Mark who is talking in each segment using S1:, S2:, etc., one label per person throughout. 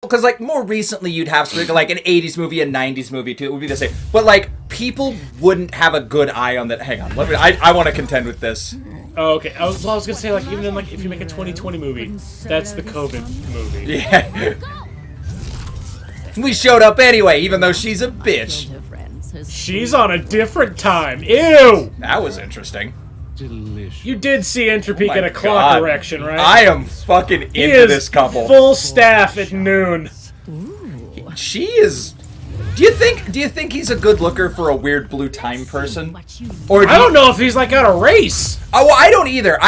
S1: Because, like, more recently you'd have something like an 80s movie, a 90s movie, too. It would be the same. But, like, people wouldn't have a good eye on that. Hang on. I want to contend with this.
S2: Oh, okay. I was going to say, like, even in, like, if you make a 2020 movie, that's the COVID movie.
S1: Yeah. We showed up anyway, even though she's a bitch.
S2: She's on a different time. Ew!
S1: That was interesting.
S3: Delicious.
S2: You did see N.Tropy get a
S1: God.
S2: clock erection, right?
S1: I am fucking into this couple.
S2: Full staff at noon.
S1: She is. Do you think he's a good looker for a weird blue time person? Or
S2: I don't know if he's like got a race.
S1: Oh, well, I don't either.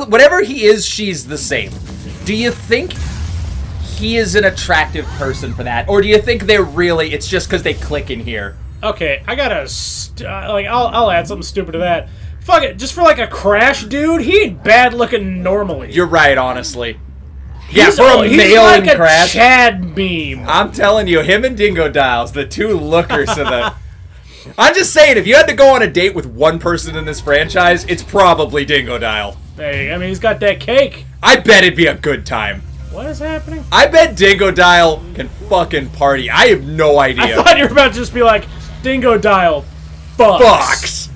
S1: Whatever he is, she's the same. Do you think he is an attractive person for that, or do you think it's just because they click in here?
S2: Okay, I gotta I'll add something stupid to that. Fuck it, just for like a Crash dude, he ain't bad looking normally.
S1: You're right, honestly. Yeah,
S2: He's
S1: for a male
S2: like
S1: in Crash.
S2: A Chad beam.
S1: I'm telling you, him and Dingo Dials, the two lookers of the. I'm just saying, if you had to go on a date with one person in this franchise, it's probably Dingo Dial.
S2: Hey, I mean, he's got that cake.
S1: I bet it'd be a good time.
S2: What is happening?
S1: I bet Dingo Dial can fucking party. I have no idea.
S2: I thought you were about to just be like, Dingo Dial fucks.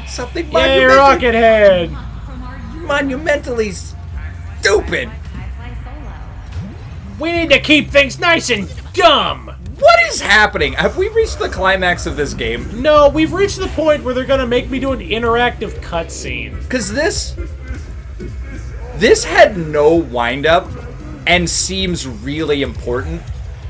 S1: Something
S2: Yay, Rocket Head!
S1: monumentally stupid.
S2: We need to keep things nice and dumb!
S1: What is happening? Have we reached the climax of this game?
S2: No, we've reached the point where they're gonna make me do an interactive cutscene.
S1: Because this had no wind-up and seems really important.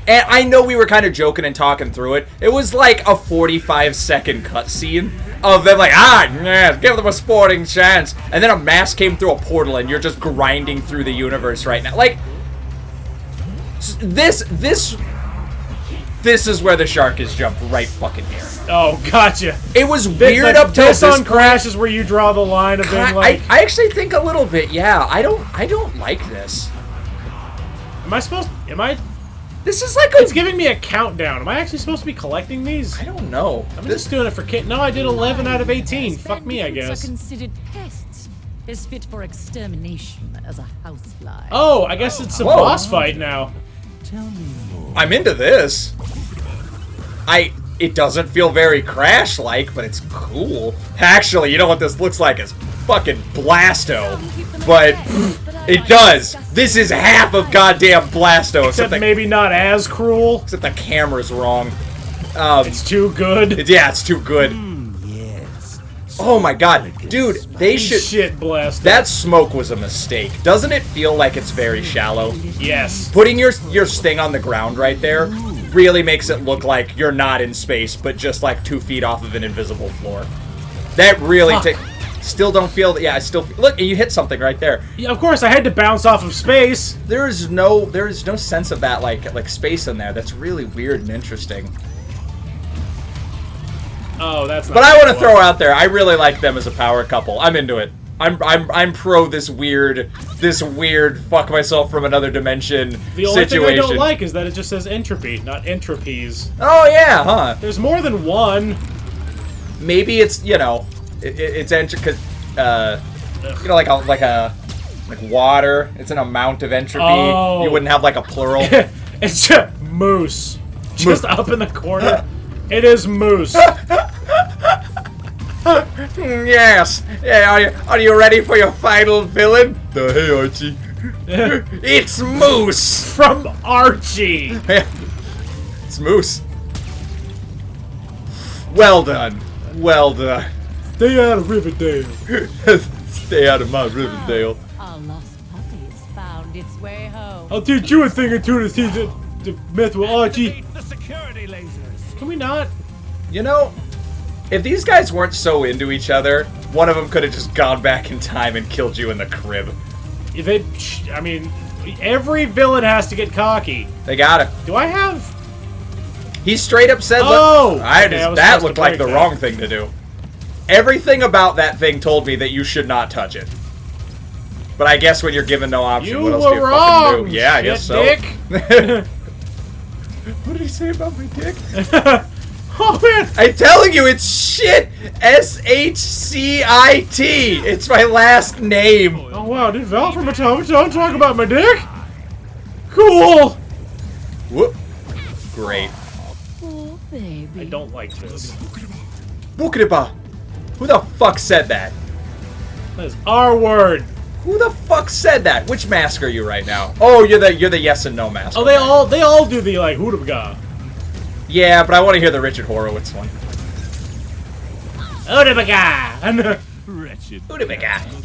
S1: And I know we were kind of joking and talking through it. It was like a 45-second cutscene of them like, yeah, give them a sporting chance. And then a mask came through a portal and you're just grinding through the universe right now. Like, this is where the shark is jumped right fucking here.
S2: Oh, gotcha.
S1: It was weird up till this
S2: on Crash is where you draw the line of being like...
S1: I actually think a little bit, yeah. I don't like this. This is like
S2: It's giving me a countdown. Am I actually supposed to be collecting these?
S1: I don't know.
S2: I'm just doing it for kid. No, I did 11 out of 18. Fuck me, I guess.
S4: Are considered pests. Is fit for extermination as a housefly.
S2: Oh, I guess it's a
S1: Whoa.
S2: boss fight now.
S3: Tell me more.
S1: I'm into this. It doesn't feel very Crash-like, but it's cool. Actually, you know what this looks like? It's fucking Blasto. But it does. This is half of goddamn Blasto.
S2: Except maybe not as cruel.
S1: Except the camera's wrong.
S2: It's too good.
S1: Yeah, it's too good.
S3: Yes.
S1: Oh my god. Dude, they should...
S2: Shit, Blasto.
S1: That smoke was a mistake. Doesn't it feel like it's very shallow?
S2: Yes.
S1: Putting your sting on the ground right there really makes it look like you're not in space, but just like 2 feet off of an invisible floor. That really still don't feel that. Yeah, I still look. You hit something right there.
S2: Yeah, of course, I had to bounce off of space.
S1: There is no sense of that like space in there. That's really weird and interesting.
S2: Oh, that's. Not
S1: but I want to throw out there. I really like them as a power couple. I'm into it. I'm pro this weird fuck myself from another dimension situation.
S2: The only thing I don't like is that it just says N.Tropy, not N.Tropies.
S1: Oh yeah, huh?
S2: There's more than one.
S1: Maybe it's it's because like water. It's an amount of entropy.
S2: Oh.
S1: You wouldn't have like a plural.
S2: It's just moose. Just up in the corner. It is moose.
S1: Yes. Yeah. Are you ready for your final villain? Hey, Archie. It's Moose
S2: From Archie.
S1: It's Moose. Well done. Well done.
S2: Stay out of Riverdale.
S1: Stay out of my Riverdale.
S4: Our lost puppy's found its way home.
S2: I'll teach you a thing or two to see the mess with Archie.
S3: The security lasers.
S2: Can we not?
S1: You know, if these guys weren't so into each other, one of them could have just gone back in time and killed you in the crib.
S2: I mean, every villain has to get cocky.
S1: They got it.
S2: Do I have?
S1: He straight up said,
S2: Oh!
S1: that looked like the wrong thing to do. Everything about that thing told me that you should not touch it. But I guess when you're given no option, what else do you fucking do? Yeah, I guess so.
S2: Dick.
S1: What did he say about my dick?
S2: Oh man!
S1: I'm telling you, it's shit. SHCIT. It's my last name.
S2: Oh wow, did Val from Automaton talk about my dick? Cool!
S1: Whoop. Great.
S4: Oh, baby.
S2: I don't like this.
S1: Bukriba. Who the fuck said that?
S2: That is our word.
S1: Who the fuck said that? Which mask are you right now? Oh, you're the yes and no mask.
S2: Oh,
S1: okay.
S2: they all do the like hoodabga.
S1: Yeah, but I want to hear the Richard Horowitz one.
S2: Hoodabga.
S3: Wretched.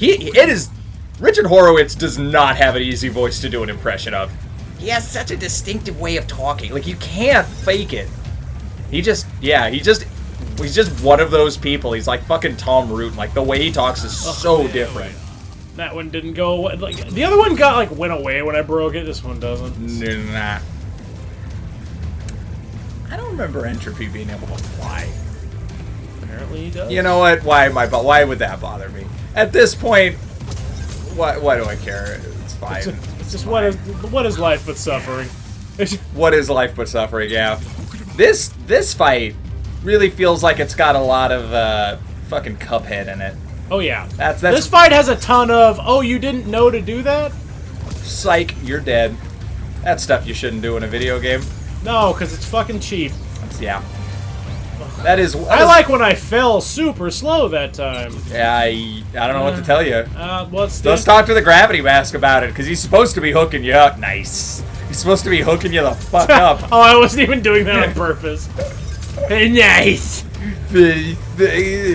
S1: It is. Richard Horowitz does not have an easy voice to do an impression of. He has such a distinctive way of talking. Like, you can't fake it. He's just one of those people. He's like fucking Tom Root. Like, the way he talks is so different.
S2: That one didn't go like the other one got like went away when I broke it. This one doesn't.
S1: Nah. I don't remember N.Tropy being able to fly.
S2: Apparently he does.
S1: You know what? Why would that bother me? At this point, why do I care? It's fine.
S2: It's just what is life but suffering?
S1: What is life but suffering? Yeah. This fight really feels like it's got a lot of fucking Cuphead in it.
S2: Oh yeah.
S1: That's
S2: This fight has a ton of you didn't know to do that?
S1: Psych, you're dead. That's stuff you shouldn't do in a video game.
S2: No, because it's fucking cheap.
S1: Yeah. That is.
S2: I like when I fell super slow that time.
S1: Yeah, I don't know what to tell you.
S2: Let's
S1: talk to the Gravity Mask about it, because he's supposed to be hooking you up. Nice. He's supposed to be hooking you the fuck up.
S2: Oh, I wasn't even doing that on purpose. Nice. It's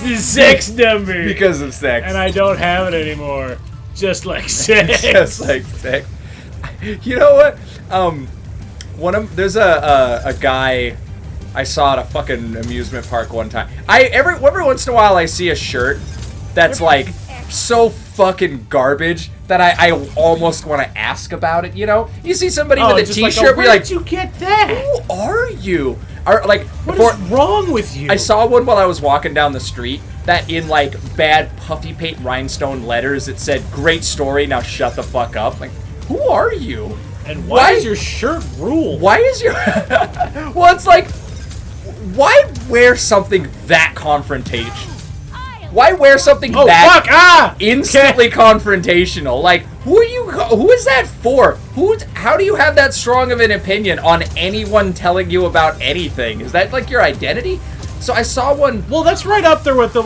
S2: the sex number.
S1: Because of sex.
S2: And I don't have it anymore. Just like sex.
S1: Just like sex. You know what? There's a guy I saw at a fucking amusement park one time. Every once in a while I see a shirt that's like so fucking garbage that I almost want to ask about it. You know, you see somebody with a T-shirt,
S2: where did you get that?
S1: Who are you?
S2: What is wrong with you?
S1: I saw one while I was walking down the street that in like bad puffy paint rhinestone letters it said, "Great story, now shut the fuck up." Like, who are you?
S2: And why is your shirt ruled?
S1: Why is your well, it's like, why wear something that confrontational? Why wear something instantly confrontational? Like, who are you? Who is that for? How do you have that strong of an opinion on anyone telling you about anything? Is that like your identity? So I saw one.
S2: Well, that's right up there with the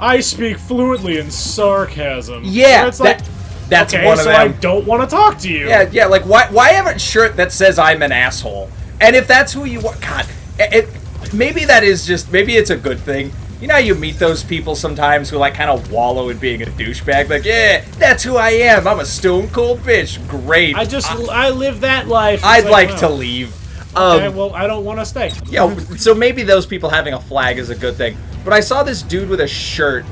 S2: I speak fluently in sarcasm.
S1: Yeah,
S2: so it's
S1: that's
S2: okay,
S1: one of
S2: so
S1: them.
S2: I don't want to talk to you.
S1: Yeah. Like, why have a shirt that says I'm an asshole? And if that's who you are, God, maybe it's a good thing. You know how you meet those people sometimes who like kind of wallow in being a douchebag? Like, yeah, that's who I am. I'm a stone cold bitch. Great.
S2: I live that life.
S1: I'd like to leave.
S2: Okay, well, I don't want to stay.
S1: Yeah, so maybe those people having a flag is a good thing. But I saw this dude with a shirt.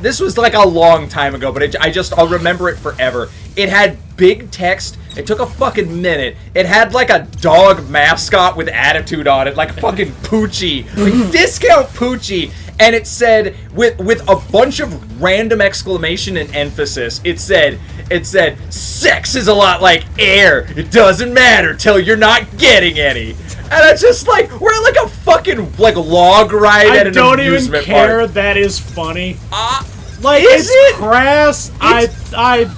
S1: This was like a long time ago, but I'll remember it forever. It had big text. It took a fucking minute. It had like a dog mascot with attitude on it, like fucking Poochie, like discount Poochie. And it said with a bunch of random exclamation and emphasis. It said, "Sex is a lot like air. It doesn't matter till you're not getting any." And I just like, we're at like a fucking like log ride at an amusement park. I don't even care.
S2: That is funny.
S1: Is it
S2: crass? I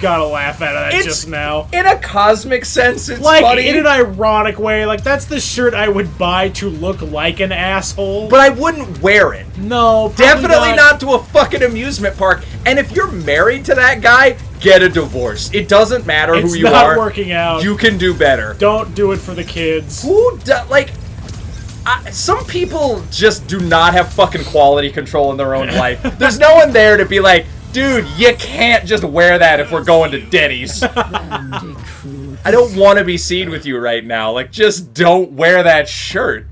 S2: gotta laugh at that just now.
S1: In a cosmic sense, it's
S2: like
S1: funny.
S2: In an ironic way. Like, that's the shirt I would buy to look like an asshole.
S1: But I wouldn't wear it.
S2: No,
S1: definitely not to a fucking amusement park. And if you're married to that guy, get a divorce. It doesn't matter who you are. It's
S2: not working out.
S1: You can do better.
S2: Don't do it for the kids.
S1: Some people just do not have fucking quality control in their own life. There's no one there to be like, dude, you can't just wear that if we're going to Denny's. I don't want to be seen with you right now. Like, just don't wear that shirt.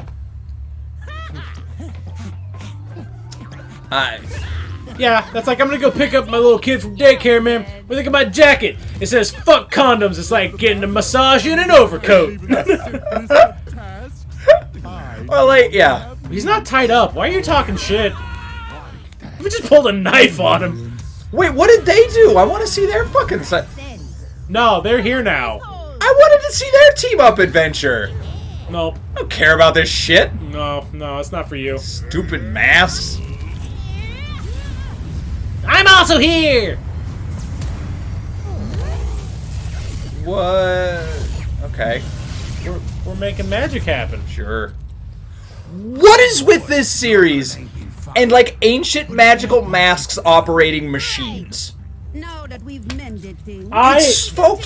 S2: Yeah, that's like, I'm gonna go pick up my little kid from daycare, man. What do you think of my jacket? It says, "Fuck condoms." It's like getting a massage in an overcoat.
S1: Well, like, yeah.
S2: He's not tied up. Why are you talking shit? We just pulled a knife on him.
S1: Wait, what did they do? I want to see their fucking side.
S2: No, they're here now.
S1: I wanted to see their team-up adventure.
S2: No.
S1: I don't care about this shit.
S2: No, it's not for you.
S1: Stupid masks.
S2: I'm also here!
S1: What? Okay.
S2: We're making magic happen.
S1: Sure. What is with this series and like ancient magical masks operating machines?
S5: Now that we've mended things,
S1: It's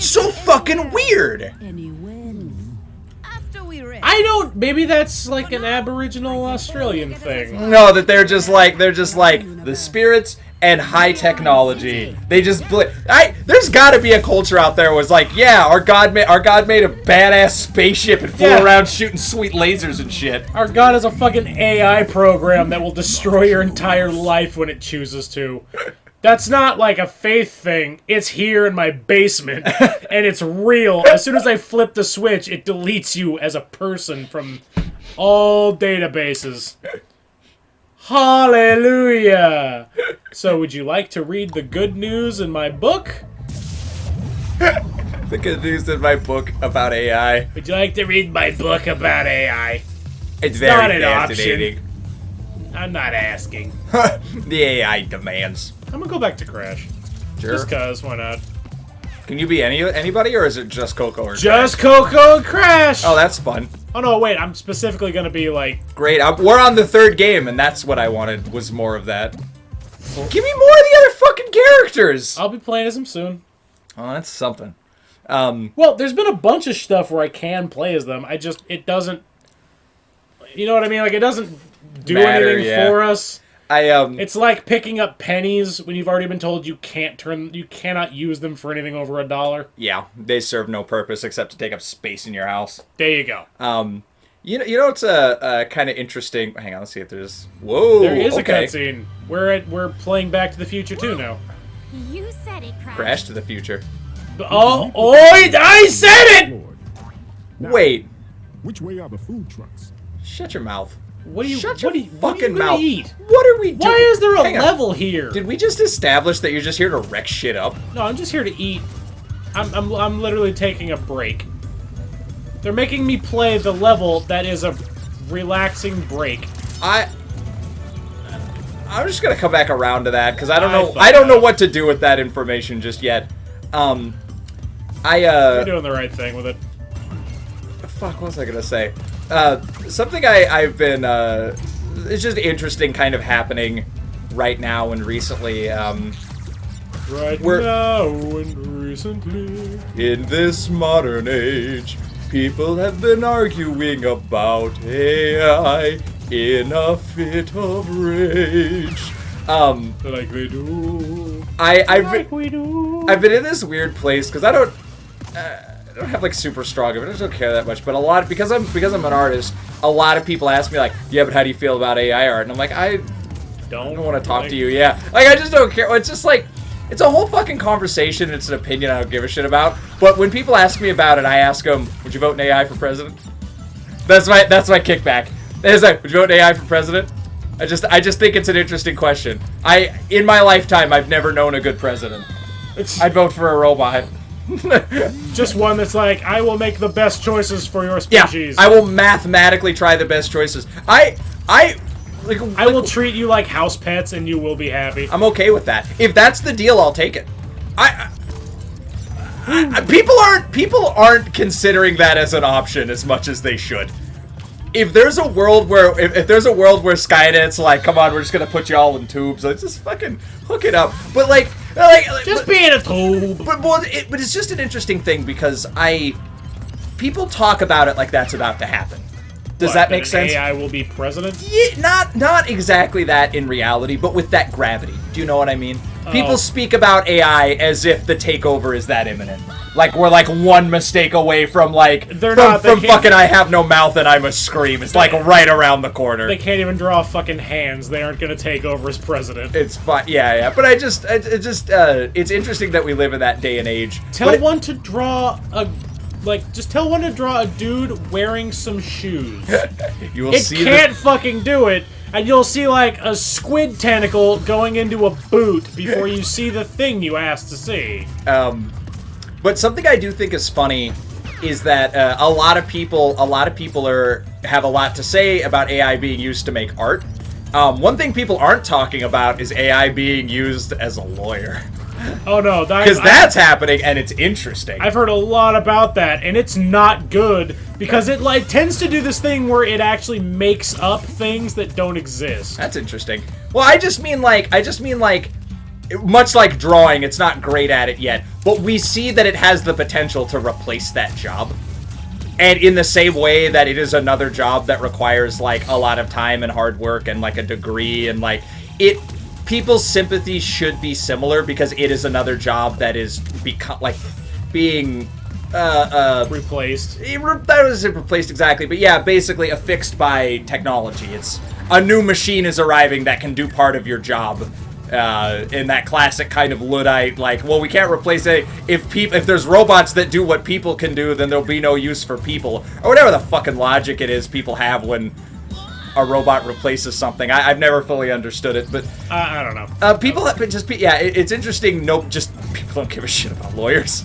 S1: so fucking weird.
S5: after we rest,
S2: I don't. Maybe that's like an Aboriginal Australian thing.
S1: No, that they're just like the spirits and high technology. They just there's got to be a culture out there was like, yeah, our god made a badass spaceship and flew around shooting sweet lasers and shit.
S2: Our god is a fucking AI program that will destroy your entire life when it chooses to. That's not like a faith thing. It's here in my basement, and it's real. As soon as I flip the switch, it deletes you as a person from all databases. Hallelujah! So, would you like to read the good news in my book?
S1: The good news in my book about AI.
S2: Would you like to read my book about AI?
S1: It's
S2: not
S1: very
S2: an option.
S1: fascinating.
S2: I'm not asking.
S1: The AI demands.
S2: I'm gonna go back to Crash.
S1: Sure.
S2: Just cause, why not?
S1: Can you be anybody, or is it just Coco or
S2: Just
S1: Crash?
S2: Coco and Crash!
S1: Oh, that's fun.
S2: Oh no, wait, I'm specifically gonna be like...
S1: Great. We're on the third game, and that's what I wanted, was more of that. Give me more of the other fucking characters!
S2: I'll be playing as him soon.
S1: Oh, that's something.
S2: Well, there's been a bunch of stuff where I can play as them. it doesn't... You know what I mean? Like, it doesn't do anything for us. It's like picking up pennies when you've already been told you cannot use them for anything over $1.
S1: Yeah, they serve no purpose except to take up space in your house.
S2: There you go.
S1: You know it's a kind of interesting... Hang on, let's see if there's... Whoa,
S2: There is
S1: okay.
S2: a cutscene. We're playing Back to the Future too now.
S6: You said it,
S1: Crash to the future.
S2: I said it!
S1: Wait,
S7: Which way are the food trucks?
S1: shut your mouth.
S2: What are you
S1: Shut your
S2: what are you
S1: fucking
S2: gonna
S1: mouth.
S2: eat?
S1: What are we doing?
S2: Why is there a
S1: Hang on.
S2: level here?
S1: Did we just establish that you're just here to wreck shit up?
S2: No, I'm just here to eat. I'm literally taking a break. They're making me play the level that is a relaxing break.
S1: I'm just gonna come back around to that because I don't
S2: I
S1: know.
S2: thought
S1: I don't know
S2: that.
S1: what to do with that information just yet.
S2: You're doing the right thing with it.
S1: Fuck, what was I gonna say? Something I've been it's just interesting kind of happening right now and recently.
S2: Right
S1: We're-
S2: now and recently.
S1: In this modern age, people have been arguing about AI in a fit of rage.
S2: Like they do.
S1: I've
S2: We do.
S1: been in this weird place because I don't have like super strong of it. I just don't care that much. But because I'm an artist, a lot of people ask me like, yeah, but how do you feel about AI art? And I'm like, I don't want to talk to you. Yeah, like I just don't care. It's just like it's a whole fucking conversation. It's an opinion I don't give a shit about. But when people ask me about it, I ask them, would you vote in AI for president? That's my kickback. It's like, would you vote in AI for president? I just think it's an interesting question. In my lifetime, I've never known a good president. I'd vote for a robot.
S2: Just one that's like, I will make the best choices for your
S1: Yeah,
S2: species.
S1: I will mathematically try the best choices. I
S2: will treat you like house pets, and you will be happy.
S1: I'm okay with that. If that's the deal, I'll take it. People aren't considering that as an option as much as they should. If there's a world where if there's a world where Skynet's like, come on, we're just gonna put you all in tubes, let's just fucking hook it up. But
S2: Just be in a tube.
S1: But it's just an interesting thing because people talk about it like that's about to happen. Does that make sense?
S2: AI will be president?
S1: Yeah, not exactly that in reality, but with that gravity. Do you know what I mean? People speak about AI as if the takeover is that imminent. Like we're like one mistake away from fucking I have no mouth and I must scream. It's like right around the corner.
S2: They can't even draw fucking hands. They aren't gonna take over as president.
S1: It's fine. Yeah. But it's interesting that we live in that day and age.
S2: Tell one to draw a dude wearing some shoes.
S1: You will see.
S2: It can't fucking do it, and you'll see like a squid tentacle going into a boot before you see the thing you asked to see.
S1: But something I do think is funny is that a lot of people have a lot to say about AI being used to make art. One thing people aren't talking about is AI being used as a lawyer.
S2: Oh no,
S1: Because that's happening, and it's interesting.
S2: I've heard a lot about that, and it's not good because it like tends to do this thing where it actually makes up things that don't exist.
S1: That's interesting. Well, I just mean like, much like drawing, it's not great at it yet, but we see that it has the potential to replace that job. And in the same way that it is another job that requires like a lot of time and hard work and like a degree and like people's sympathy should be similar because it is another job that is being
S2: Replaced.
S1: That was replaced exactly, but yeah, basically affixed by technology. It's a new machine is arriving that can do part of your job. In that classic kind of Luddite, like, well, we can't replace it. If there's robots that do what people can do, then there'll be no use for people, or whatever the fucking logic it is people have when a robot replaces something. I've never fully understood it, but
S2: I don't know.
S1: People have it's interesting. Nope, just people don't give a shit about lawyers.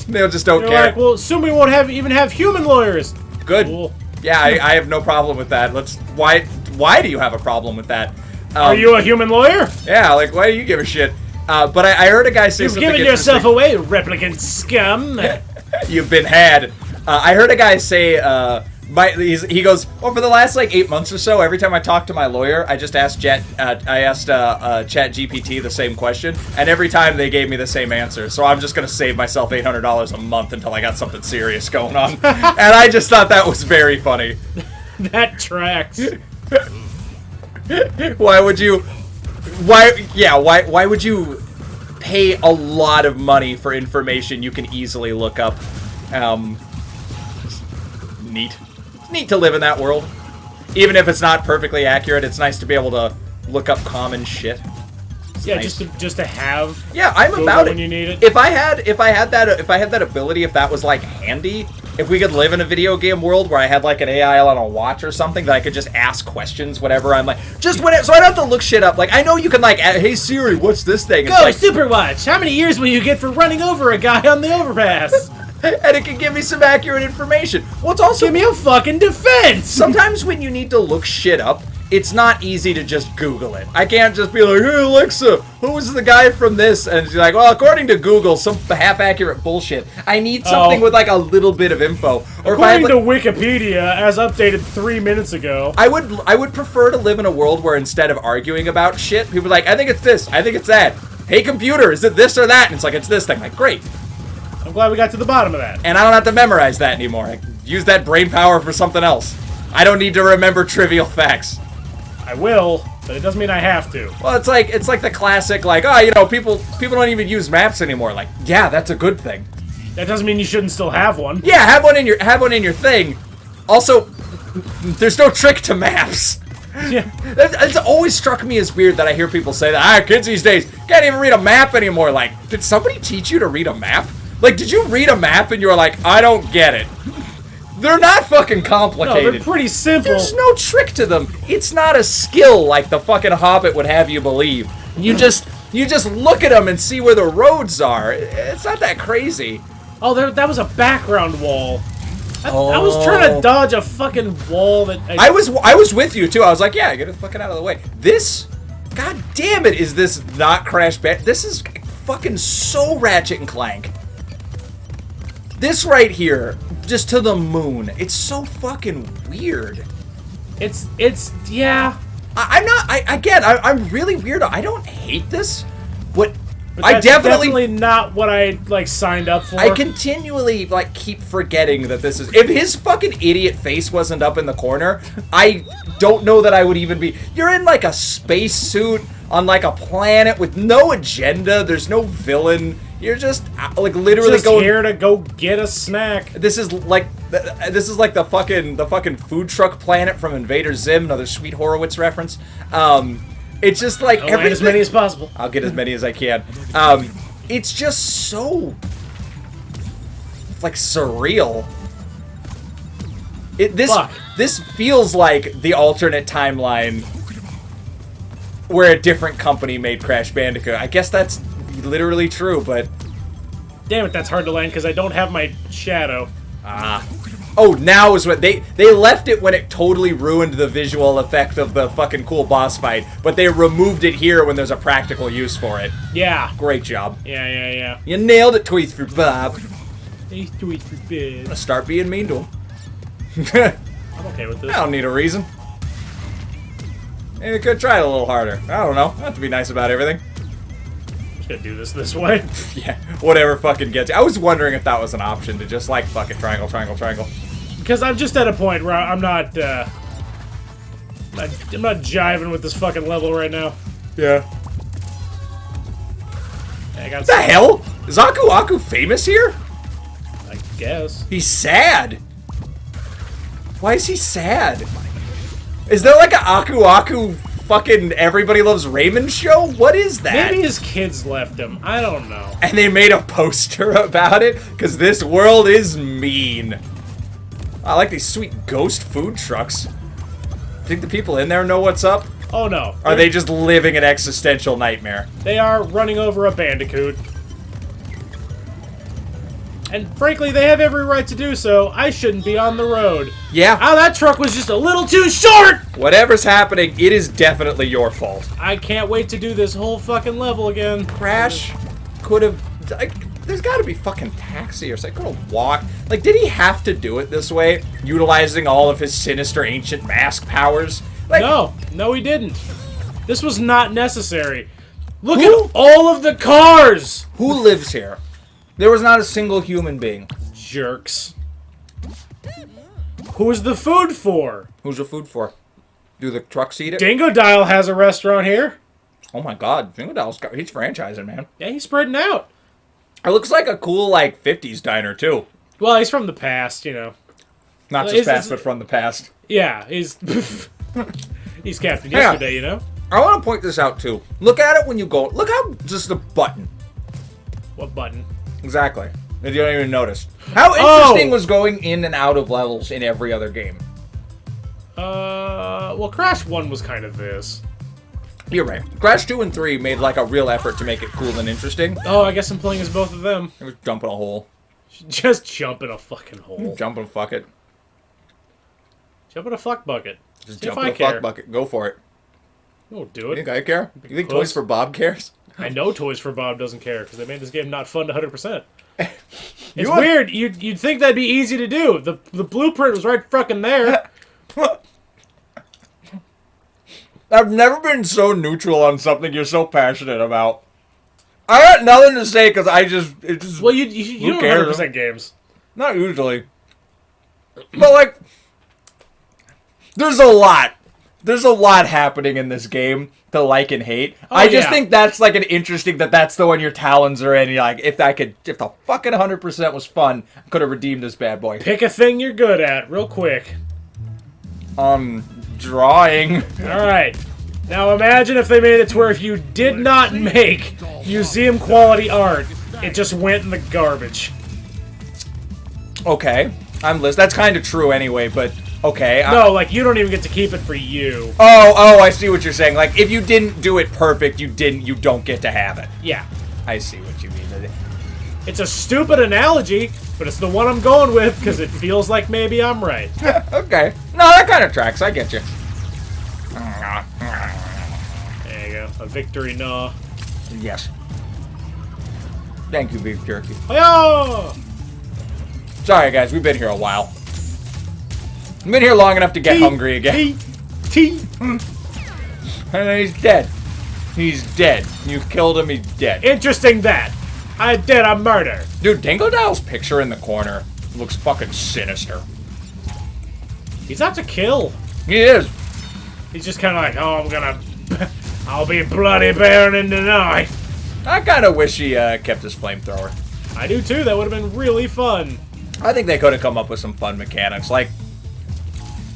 S1: They just don't
S2: You're
S1: care.
S2: like, well, soon we won't even have human lawyers.
S1: Good.
S2: Cool.
S1: Yeah, I have no problem with that. Why do you have a problem with that?
S2: Are you a human lawyer?
S1: Yeah, like, why do you give a shit? But I heard a guy say
S2: You've
S1: something
S2: given yourself
S1: interesting.
S2: away, replicant scum.
S1: You've been had. I heard a guy say, he goes, well, for the last, like, 8 months or so, every time I talk to my lawyer, I just asked ChatGPT the same question, and every time they gave me the same answer. So I'm just going to save myself $800 a month until I got something serious going on. And I just thought that was very funny.
S2: That tracks.
S1: Why would you pay a lot of money for information you can easily look up? Neat. It's neat to live in that world. Even if it's not perfectly accurate, it's nice to be able to look up common shit. It's
S2: Yeah,
S1: nice.
S2: just to have.
S1: Yeah, I'm
S2: Google
S1: about it.
S2: when you need it.
S1: If I had that ability, if that was like handy, if we could live in a video game world where I had like an AI on a watch or something that I could just ask questions whenever I'm like, so I don't have to look shit up. Like, I know you can like, hey Siri, what's this thing? It's
S2: Go,
S1: like,
S2: Superwatch! How many years will you get for running over a guy on the overpass?
S1: and it can give me some accurate information. Well, it's also
S2: Give me a fucking defense!
S1: sometimes when you need to look shit up, it's not easy to just Google it. I can't just be like, hey Alexa, who was the guy from this? And she's like, well, according to Google, some half-accurate bullshit. I need something with like a little bit of info. Or if I have,
S2: According
S1: like,
S2: to Wikipedia, as updated 3 minutes ago.
S1: I would prefer to live in a world where instead of arguing about shit, people are like, I think it's this, I think it's that. Hey computer, is it this or that? And it's like, it's this thing. Like, great.
S2: I'm glad we got to the bottom of that.
S1: And I don't have to memorize that anymore. I can use that brain power for something else. I don't need to remember trivial facts.
S2: I will, but it doesn't mean I have to.
S1: Well, it's like the classic, like, oh, you know, people don't even use maps anymore. Like, yeah, that's a good thing.
S2: That doesn't mean you shouldn't still have one.
S1: Yeah, have one in your thing. Also, there's no trick to maps.
S2: Yeah.
S1: It's always struck me as weird that I hear people say that, kids these days can't even read a map anymore. Like, did somebody teach you to read a map? Like, did you read a map and you were like, I don't get it? They're not fucking complicated.
S2: No, they're pretty simple.
S1: There's no trick to them. It's not a skill like the fucking Hobbit would have you believe. You just look at them and see where the roads are. It's not that crazy.
S2: Oh, that was a background wall. I was trying to dodge a fucking wall that...
S1: I was with you too. I was like, yeah, get it fucking out of the way. This, god damn it, is this not Crash Bandicoot? This is fucking so Ratchet and Clank. This right here, just to the moon. It's so fucking weird.
S2: It's yeah.
S1: I'm really weird. I don't hate this.
S2: But
S1: I
S2: that's definitely not what I like signed up for.
S1: I continually like keep forgetting that this is. If his fucking idiot face wasn't up in the corner, I don't know that I would even be. You're in like a space suit on like a planet with no agenda. There's no villain. You're just like literally
S2: just
S1: going
S2: here to go get a snack.
S1: This is like the fucking food truck planet from Invader Zim, another Sweet Horowitz reference. It's just like
S2: I'll get as many as possible.
S1: I'll get as many as I can. It's just so like surreal. This feels like the alternate timeline where a different company made Crash Bandicoot. I guess that's literally true, but
S2: Damn it, that's hard to land because I don't have my shadow.
S1: Oh, now is what they left it when it totally ruined the visual effect of the fucking cool boss fight, but they removed it here when there's a practical use for it.
S2: Yeah.
S1: Great job.
S2: Yeah.
S1: You nailed it, Tweets for Bob.
S2: He's doing for bid.
S1: Start being mean to him.
S2: I'm okay with this.
S1: I don't need a reason. Maybe could try it a little harder. I don't know. I have to be nice about everything.
S2: Just gonna do this way.
S1: Yeah, whatever fucking gets you. I was wondering if that was an option to just like fuck it, triangle.
S2: Because I'm just at a point where I'm not jiving with this fucking level right now.
S1: Yeah.
S2: I got
S1: What the hell? Is Aku famous here?
S2: I guess.
S1: He's sad. Why is he sad? Is there like a Aku fucking Everybody Loves Raymond show? What is that?
S2: Maybe his kids left him. I don't know.
S1: And they made a poster about it? Because this world is mean. I like these sweet ghost food trucks. Think the people in there know what's up?
S2: Oh no.
S1: Are they just living an existential nightmare?
S2: They are running over a Bandicoot. And frankly, they have every right to do so. I shouldn't be on the road.
S1: Yeah.
S2: Oh, that truck was just a little too short!
S1: Whatever's happening, it is definitely your fault.
S2: I can't wait to do this whole fucking level again.
S1: Crash could have... Like, there's got to be fucking taxi or something. Could have walked. Like, did he have to do it this way? Utilizing all of his sinister ancient mask powers? Like,
S2: No, he didn't. This was not necessary. Look at all of the cars!
S1: Who lives here? There was not a single human being.
S2: Jerks. Who is the food for?
S1: Who's the food for? Do the trucks eat it?
S2: Dingo Dial has a restaurant here.
S1: Oh my god, Dingo Dial's he's franchising, man.
S2: Yeah, he's spreading out.
S1: It looks like a cool, like, 50s diner, too.
S2: Well, he's from the past, you know.
S1: Not
S2: Well,
S1: just
S2: is-
S1: past, but from the past.
S2: Yeah, he's... he's Captain Yesterday, you know?
S1: I want to point this out, too. Look at it when you go. Look how just the button.
S2: What button?
S1: Exactly. You don't even notice. How interesting was going in and out of levels in every other game?
S2: Well, Crash 1 was kind of this.
S1: You're right. Crash 2 and 3 made, like, a real effort to make it cool and interesting.
S2: Oh, I guess I'm playing as both of them.
S1: It was jumping a hole.
S2: Just jump in a fucking hole.
S1: Jumping a fuck it.
S2: Jump in a fuck bucket.
S1: Just
S2: See
S1: jump
S2: if
S1: in
S2: I
S1: a fuck
S2: care.
S1: bucket. Go for it.
S2: Oh, do
S1: You
S2: it.
S1: think I care? You think
S2: Close.
S1: Toys for Bob cares?
S2: I know Toys for Bob doesn't care because they made this game not fun to 100%. It's
S1: You-
S2: weird. You'd think that'd be easy to do. The blueprint was right fucking there.
S1: I've never been so neutral on something you're so passionate about. I got nothing to say because it just
S2: Well, you
S1: Who
S2: don't
S1: cares?
S2: 100% games.
S1: not usually, but like, there's a lot happening in this game to like and hate. I just
S2: yeah.
S1: think that's like an interesting that's the one your talons are in. You're like, if the fucking 100% was fun, I could have redeemed this bad boy.
S2: Pick a thing you're good at, real quick.
S1: Drawing.
S2: Alright. Now imagine if they made it to where if you did not make museum quality art, it just went in the garbage.
S1: Okay, I'm listening. That's kind of true anyway, but okay.
S2: No, like you don't even get to keep it for you.
S1: Oh, I see what you're saying. Like, if you didn't do it perfect, you don't get to have it.
S2: Yeah.
S1: I see what you mean.
S2: It's a stupid analogy, but it's the one I'm going with because it feels like maybe I'm right.
S1: Okay. No, that kind of tracks. I get you.
S2: There you go. A victory gnaw.
S1: Yes. Thank you, beef jerky.
S2: Hi-yo!
S1: Sorry, guys. We've been here a while. We've been here long enough to get hungry again.
S2: T.
S1: And then he's dead. He's dead. You've killed him. He's dead.
S2: Interesting that. I did a murder.
S1: Dude, Dingo Dial's picture in the corner looks fucking sinister.
S2: He's out to kill.
S1: He is.
S2: He's just kind of like, I'll be bloody burning tonight.
S1: I kind of wish he kept his flamethrower.
S2: I do too. That would have been really fun.
S1: I think they could have come up with some fun mechanics. Like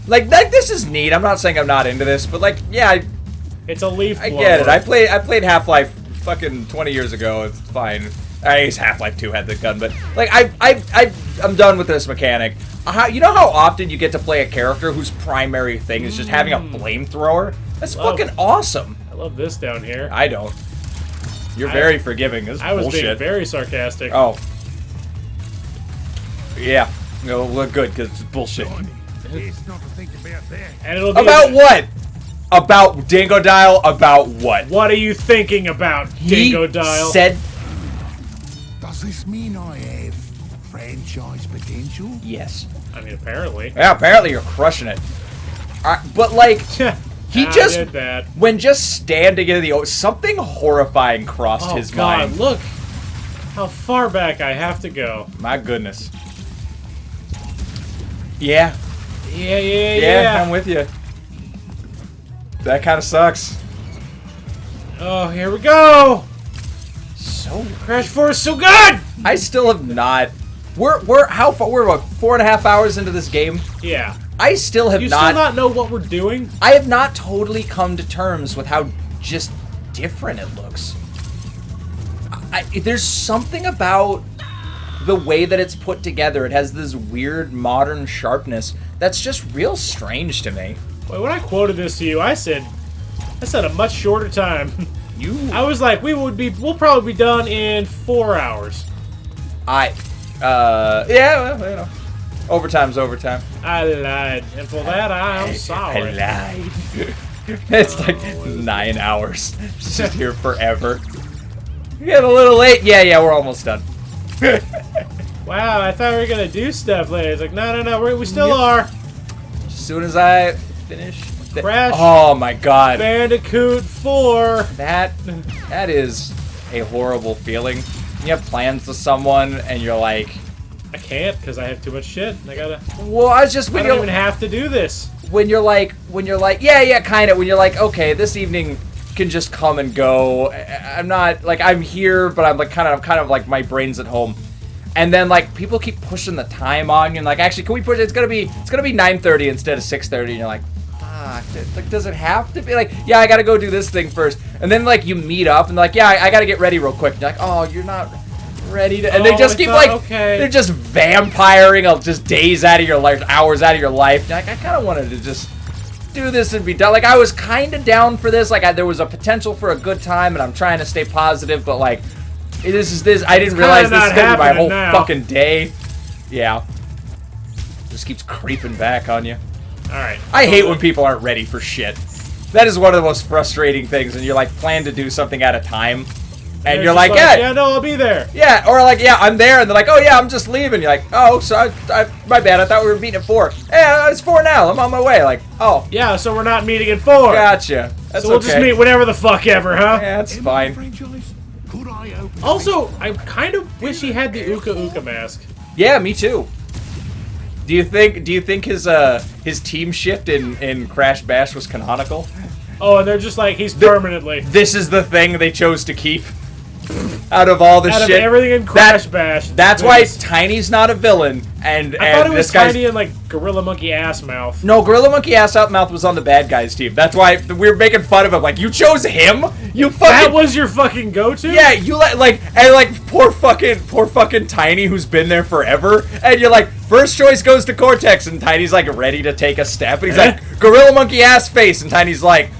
S1: this is neat. I'm not saying I'm not into this, but like, yeah,
S2: It's a leaf
S1: I
S2: blower.
S1: get it. I played Half-Life fucking 20 years ago. It's fine. I guess Half-Life 2 had the gun, but like I'm done with this mechanic. You know how often you get to play a character whose primary thing is just having a flamethrower? That's fucking awesome.
S2: I love this down here.
S1: I don't. You're very forgiving. This is
S2: I was
S1: bullshit.
S2: being very sarcastic.
S1: Oh. Yeah. No, well, good, because it's bullshit.
S3: It's not to think about that.
S2: And it'll be
S1: About what? About Dingo Dial? About what?
S2: What are you thinking about, Dingo Dial?
S1: He said
S3: Does this mean I have franchise potential?
S1: yes.
S2: I mean, apparently.
S1: Yeah, apparently you're crushing it. But like, he
S2: I
S1: just
S2: did that.
S1: when just standing in the something horrifying crossed
S2: Oh
S1: his
S2: God!
S1: mind.
S2: Look how far back I have to go.
S1: My goodness. Yeah,
S2: Yeah.
S1: I'm with you. That kind of sucks.
S2: Oh, here we go.
S1: So
S2: Crash 4 is so good.
S1: I still have not. We're how far? We're about 4.5 hours into this game.
S2: Yeah.
S1: I still have
S2: You
S1: not.
S2: still not know what we're doing?
S1: I have not totally come to terms with how just different it looks. There's something about the way that it's put together. It has this weird modern sharpness that's just real strange to me.
S2: Wait, when I quoted this to you, I said a much shorter time. I was like, we'll probably be done in 4 hours.
S1: Yeah, well, you know, overtime's overtime.
S2: I lied, and for that I'm sorry.
S1: I lied. It's like 9 hours. It's just here forever. You get a little late. Yeah, we're almost done.
S2: Wow, I thought we were gonna do stuff later. It's like, no, we still are.
S1: As soon as I finish.
S2: Crash.
S1: Oh my God.
S2: Bandicoot 4.
S1: That is a horrible feeling. You have plans with someone and you're like,
S2: I can't because I have too much shit.
S1: well, I was just
S2: I don't even have to do this.
S1: when you're like, yeah, kind of. When you're like, okay, this evening can just come and go. I'm not like I'm here, but I'm like kind of like my brain's at home. And then like people keep pushing the time on you, and like actually, can we push it? It's gonna be 9:30 instead of 6:30, and you're like, fuck. Like, does it have to be like? Yeah, I gotta go do this thing first. And then like you meet up, and like, yeah, I gotta get ready real quick. And you're like, oh, you're not ready to. And they just keep like,
S2: okay.
S1: They're just vampiring just days out of your life, hours out of your life. You're like, I kind of wanted to just do this and be done. Like I was kind of down for this. Like there was a potential for a good time, and I'm trying to stay positive, but like. This. I didn't realize this is gonna be my whole fucking day. Yeah. Just keeps creeping back on you.
S2: Alright.
S1: I hate when people aren't ready for shit. That is one of the most frustrating things, and you're like, plan to do something at a time. And you're like,
S2: yeah, no, I'll be there.
S1: Yeah, or like, yeah, I'm there, and they're like, oh yeah, I'm just leaving. You're like, oh, so my bad, I thought we were meeting at 4. Yeah, it's 4 now, I'm on my way. Like, oh.
S2: Yeah, so we're not meeting at 4.
S1: Gotcha. That's
S2: so we'll just meet whenever the fuck ever, huh?
S1: Yeah, that's fine.
S3: Franchise? Could I open
S2: Also, I kind of wish he had the Uka Uka mask.
S1: Yeah, me too. Do you think his team shift in Crash Bash was canonical?
S2: Oh, and they're just like, he's permanently.
S1: This is the thing they chose to keep out of all the
S2: Out
S1: shit.
S2: of everything in Crash Bash.
S1: That's why Tiny's not a villain, and
S2: I thought it was
S1: this guy's
S2: Tiny and like Gorilla Monkey Ass Mouth.
S1: no Gorilla Monkey Ass Out Mouth was on the bad guys team. That's why we were making fun of him. Like you chose him, you fucking.
S2: That was your fucking go-to?
S1: Yeah, you like poor fucking Tiny who's been there forever, and you're like first choice goes to Cortex, and Tiny's like ready to take a step, and he's like Gorilla Monkey Ass Face, and Tiny's like.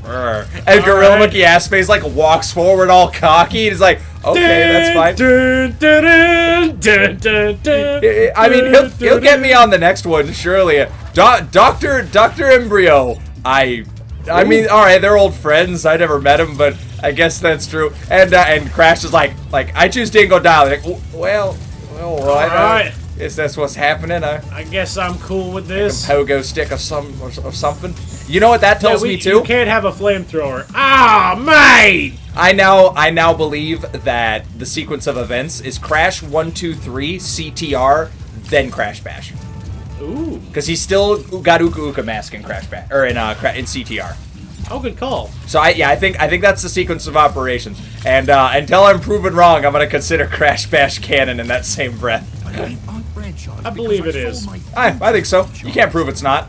S1: "Rrr." And Gorilla Monkey Ass Face like walks forward all cocky, and he's like, okay, that's fine. I mean, he'll get me on the next one, surely. Dr. N.Brio. I mean, all right, they're old friends. I never met him, but I guess that's true. And Crash is like I choose Dingo Dial. Like, well, all right. Guess that's what's happening.
S2: I guess I'm cool with this.
S1: Pogo stick of something. You know what that tells me too?
S2: You can't have a flamethrower. Ah, mate!
S1: I now believe that the sequence of events is Crash 1, 2, 3, CTR, then Crash Bash.
S2: Ooh.
S1: Because he's still got Uka Uka mask in Crash Bash or in CTR.
S2: Oh, good call.
S1: So I think that's the sequence of operations. And until I'm proven wrong, I'm gonna consider Crash Bash canon in that same breath.
S2: I believe it is.
S1: I think so. You can't prove it's not.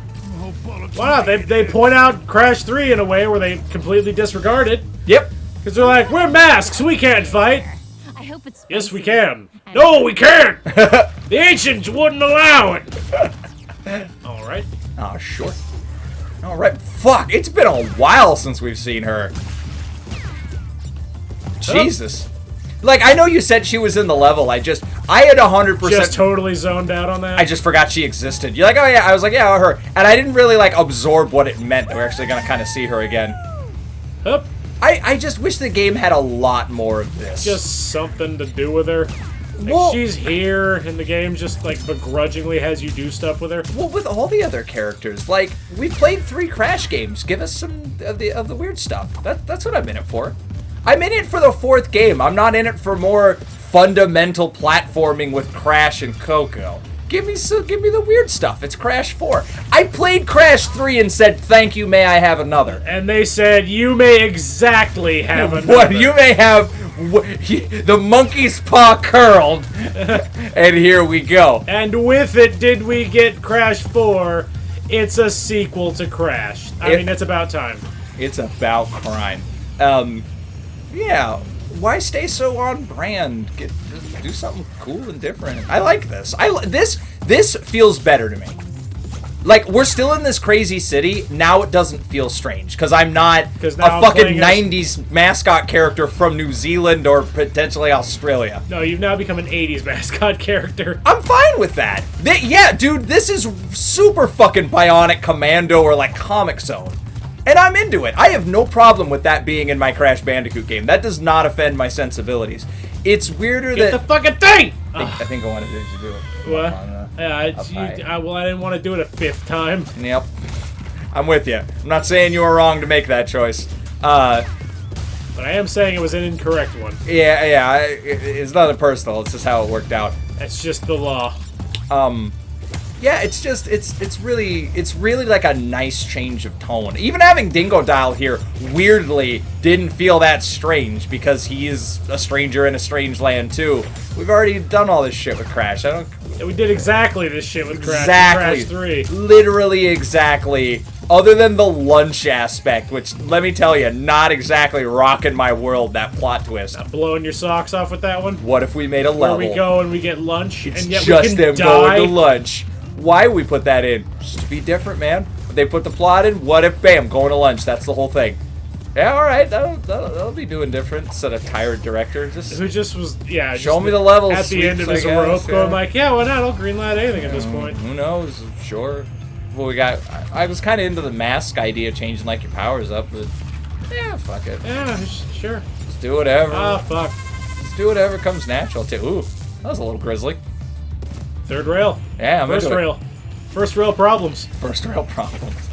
S2: Why not? They point out Crash 3 in a way where they completely disregard it.
S1: Yep.
S2: Because they're like, we're masks, we can't fight.
S6: I hope it's
S2: Yes, we
S6: spicy.
S2: can. No, we can't. The ancients wouldn't allow it. All right.
S1: Oh, sure. All right. Fuck. It's been a while since we've seen her. Jesus. Like, I know you said she was in the level. I had 100%.
S2: Just totally zoned out on that.
S1: I just forgot she existed. You're like, oh yeah. I was like, yeah, her. And I didn't really like absorb what it meant. We're actually gonna kind of see her again.
S2: Oop.
S1: I just wish the game had a lot more of this.
S2: Just something to do with her. Like,
S1: Well-
S2: she's here, and the game just, like, begrudgingly has you do stuff with her.
S1: Well, with all the other characters, like, we played 3 Crash games. Give us some of the weird stuff. That's what I'm in it for. I'm in it for the 4th game. I'm not in it for more fundamental platforming with Crash and Coco. Give me the weird stuff. It's Crash 4. I played Crash 3 and said, thank you, may I have another.
S2: And they said, you may exactly have another.
S1: What, you may have the monkey's paw curled. And here we go.
S2: And with it, did we get Crash 4? It's a sequel to Crash. I mean, it's about time.
S1: It's about crime. Yeah. Why stay so on brand? Just do something cool and different. I like this. This feels better to me. Like, we're still in this crazy city. Now it doesn't feel strange because I'm not a fucking 90s mascot character from New Zealand or potentially Australia.
S2: No, you've now become an 80s mascot character.
S1: I'm fine with that. Yeah, dude, this is super fucking Bionic Commando or like Comic Zone. And I'm into it. I have no problem with that being in my Crash Bandicoot game. That does not offend my sensibilities. It's weirder
S2: Get
S1: that...
S2: the fucking thing!
S1: I think I wanted to do it.
S2: What?
S1: high.
S2: Well, I didn't want to do it a 5th time.
S1: Yep. I'm with you. I'm not saying you were wrong to make that choice.
S2: But I am saying it was an incorrect one.
S1: Yeah. It's nothing personal. It's just how it worked out.
S2: That's just the law.
S1: Yeah, it's just it's really like a nice change of tone. Even having Dingo Dial here weirdly didn't feel that strange because he is a stranger in a strange land too. We've already done all this shit with Crash.
S2: We did exactly this shit with Crash.
S1: Exactly.
S2: Crash 3.
S1: Literally exactly. Other than the lunch aspect, which let me tell you, not exactly rocking my world. That plot twist.
S2: Not blowing your socks off with that one.
S1: What if we made a level?
S2: Where we go and we get lunch,
S1: It's
S2: and yet
S1: just
S2: we
S1: them
S2: can
S1: going
S2: die.
S1: to lunch. Why we put that in? Just to be different, man. They put the plot in. What if, bam, going to lunch? That's the whole thing. Yeah, all right. That'll be doing different. Instead of tired director,
S2: Who just was, yeah.
S1: show me the levels.
S2: At the end of his rope, going like, yeah, why not? I'll greenlight anything at this point.
S1: Who knows? Sure. Well, we got. I was kind of into the mask idea, changing like your powers up, but yeah, fuck it.
S2: Yeah, sure.
S1: Just do whatever.
S2: Ah, fuck.
S1: Just do whatever comes natural to. Ooh, that was a little grisly.
S2: 3rd rail.
S1: Yeah, I'm
S2: First
S1: into it.
S2: rail. First rail problems.
S1: First rail problems.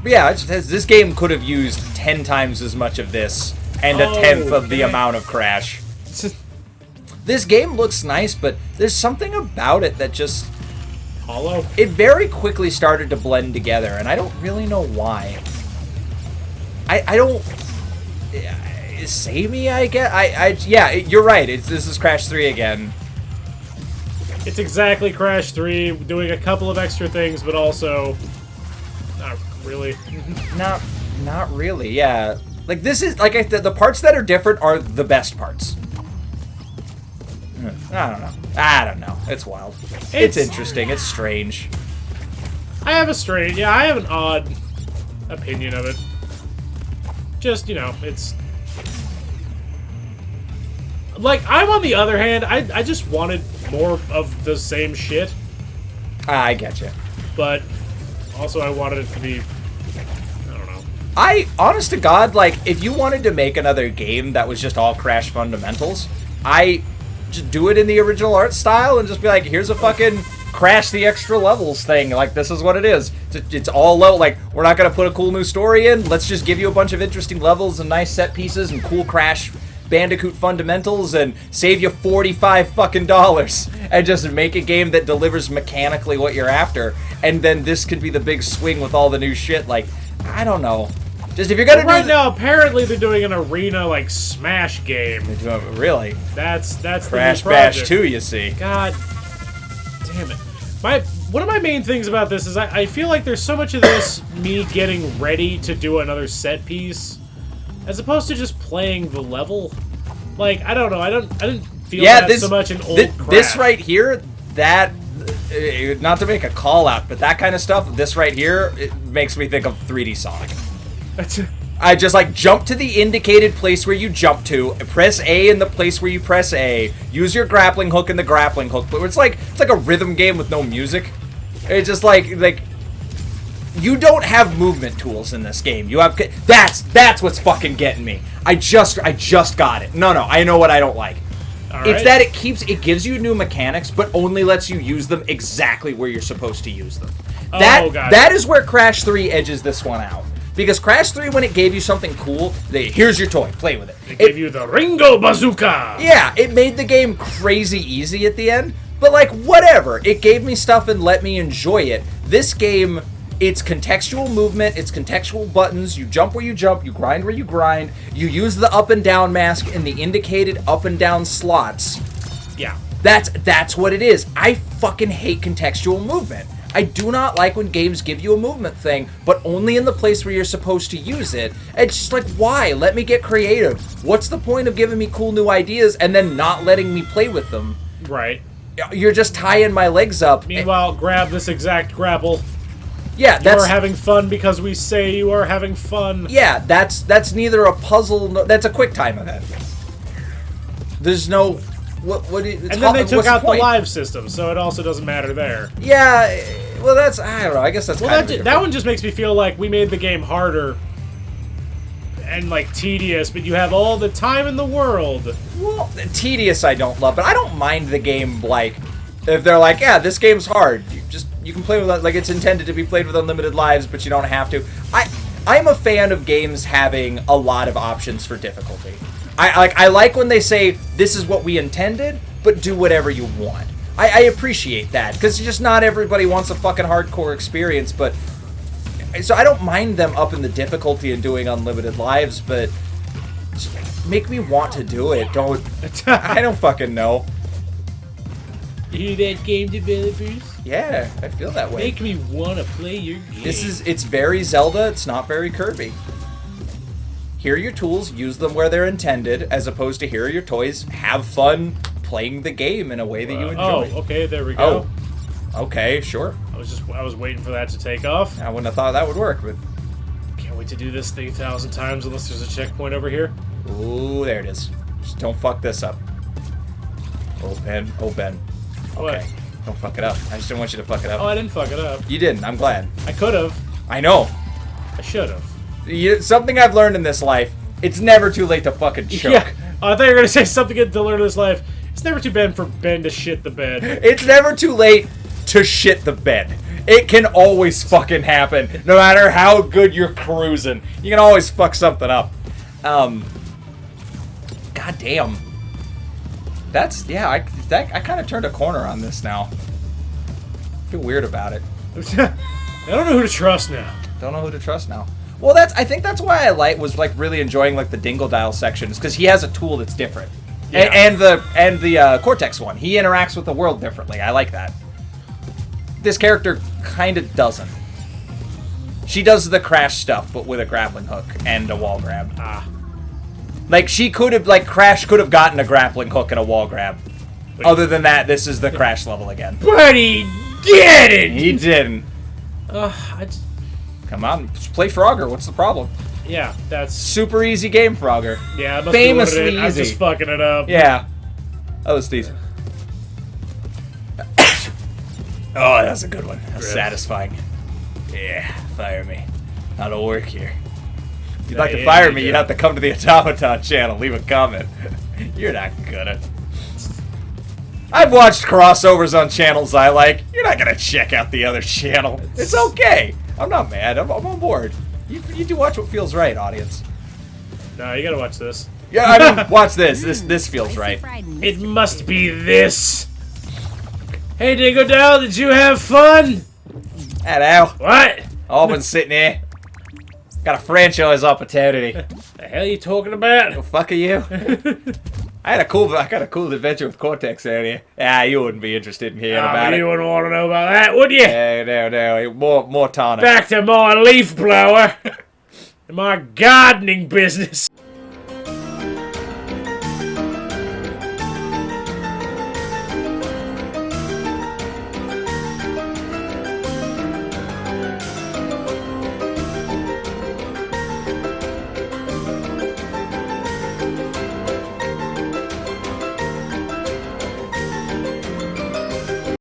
S1: But yeah, this game could have used 10 times as much of this and a 10th of the amount of Crash. This game looks nice, but there's something about it that just...
S2: Hollow.
S1: It very quickly started to blend together, and I don't really know why. I don't... Samey, I guess? Yeah, you're right. This is Crash 3 again.
S2: It's exactly Crash 3, doing a couple of extra things, but also not really.
S1: Not really, yeah. Like, this is, like, the parts that are different are the best parts. I don't know. It's wild. It's interesting. It's strange.
S2: I have an odd opinion of it. Just, it's... Like, I'm on the other hand, I just wanted more of the same shit.
S1: I get you.
S2: But also I wanted it to be, I don't know.
S1: Honest to God, like, if you wanted to make another game that was just all Crash fundamentals, just do it in the original art style and just be like, here's a fucking Crash the extra levels thing. Like, this is what it is. It's all level. Like, we're not going to put a cool new story in. Let's just give you a bunch of interesting levels and nice set pieces and cool Crash Bandicoot fundamentals and save you $45 fucking and just make a game that delivers mechanically what you're after. And then this could be the big swing with all the new shit. Like, I don't know. Just if you're gonna
S2: right now, apparently they're doing an arena like Smash game.
S1: Really?
S2: That's
S1: Crash
S2: the new project.
S1: Bash 2, you see.
S2: God damn it. One of my main things about this is I feel like there's so much of this me getting ready to do another set piece, as opposed to just playing the level. Like, I don't know. I didn't feel that so much in old Crash.
S1: This right here, that, not to make a call out, but that kind of stuff, this right here, it makes me think of 3D Sonic. I just like jump to the indicated place where you jump to, press A in the place where you press A, use your grappling hook in the grappling hook. But it's like a rhythm game with no music. It's just like you don't have movement tools in this game. You have that's what's fucking getting me. I just got it. No, I know what I don't like. It's that it gives you new mechanics, but only lets you use them exactly where you're supposed to use them. That is where Crash 3 edges this one out. Because Crash 3, when it gave you something cool, here's your toy, play with it.
S2: It gave you the Ringo Bazooka!
S1: Yeah, it made the game crazy easy at the end, but like, whatever. It gave me stuff and let me enjoy it. This game, it's contextual movement, it's contextual buttons, you jump where you jump, you grind where you grind, you use the up and down mask in the indicated up and down slots.
S2: Yeah.
S1: That's what it is. I fucking hate contextual movement. I do not like when games give you a movement thing, but only in the place where you're supposed to use it. It's just like, why? Let me get creative. What's the point of giving me cool new ideas and then not letting me play with them?
S2: Right.
S1: You're just tying my legs up.
S2: Meanwhile, grab this exact grapple.
S1: Yeah,
S2: You are having fun because we say you are having fun.
S1: Yeah, that's neither a puzzle, that's a quick time event. There's no...
S2: And then they took out the live system, so it also doesn't matter there.
S1: Yeah, well, I don't know. I guess that's kind of
S2: that one just makes me feel like we made the game harder and like tedious, but you have all the time in the world.
S1: Well, tedious I don't love, but I don't mind the game. Like, if they're like, yeah, this game's hard, you can play with it like it's intended to be played with unlimited lives, but you don't have to. I'm a fan of games having a lot of options for difficulty. I like when they say, this is what we intended, but do whatever you want. I appreciate that, because just not everybody wants a fucking hardcore experience, but... So I don't mind them upping the difficulty and doing unlimited lives, but... Make me want to do it, don't... I don't fucking know.
S2: You hear that, game developers?
S1: Yeah, I feel that way.
S2: Make me want to play your game.
S1: It's very Zelda, it's not very Kirby. Here are your tools, use them where they're intended, as opposed to here are your toys, have fun playing the game in a way that you enjoy.
S2: Oh, okay, there we go.
S1: Oh, okay, sure.
S2: I was waiting for that to take off.
S1: I wouldn't have thought that would work, but...
S2: Can't wait to do this 3,000 times unless there's a checkpoint over here.
S1: Ooh, there it is. Just don't fuck this up. Oh, Ben. Okay.
S2: What?
S1: Don't fuck it up. I just didn't want you to fuck it up.
S2: Oh, I didn't fuck it up.
S1: You didn't. I'm glad.
S2: I could have.
S1: I know.
S2: I should have.
S1: Something I've learned in this life, it's never too late to fucking choke.
S2: Yeah. I thought you were going to say something good to learn in this life. It's never too bad for Ben to shit the bed.
S1: It's never too late to shit the bed. It can always fucking happen. No matter how good you're cruising. You can always fuck something up. God damn. I kind of turned a corner on this now. I feel weird about it.
S2: I don't know who to trust now.
S1: Don't know who to trust now. Well, I think that's why I was really enjoying like the Dingle Dial sections, because he has a tool that's different. Yeah. And the Cortex one. He interacts with the world differently. I like that. This character kind of doesn't. She does the Crash stuff, but with a grappling hook and a wall grab. Like, Crash could have gotten a grappling hook and a wall grab. Wait. Other than that, this is the Crash level again.
S2: But he didn't!
S1: He didn't. Come on, play Frogger. What's the problem?
S2: Yeah, that's...
S1: Super easy game, Frogger.
S2: Yeah, it must
S1: famously
S2: be what it is.
S1: easy.
S2: I'm just fucking it up.
S1: Yeah. Oh, it's these. Oh, that's a good one. That's satisfying. Yeah, fire me. That'll work here. If you'd like to fire me, you'd have to come to the Automaton channel. Leave a comment. You're not gonna. I've watched crossovers on channels I like. You're not gonna check out the other channel. It's okay. I'm not mad. I'm on board. You do watch what feels right, audience.
S2: No, you gotta watch this.
S1: Yeah, I mean, watch this. This feels right.
S2: It must be this. Hey, Dingo Dow, did you have fun?
S1: Hello.
S2: What?
S1: All been sitting here. Got a franchise opportunity.
S2: The hell are you talking about?
S1: The fuck are you? I got a cool adventure with Cortex earlier. Ah, you wouldn't be interested in hearing about it.
S2: You wouldn't want to know about that, would you?
S1: No. More tonic.
S2: Back to my leaf blower. And my gardening business.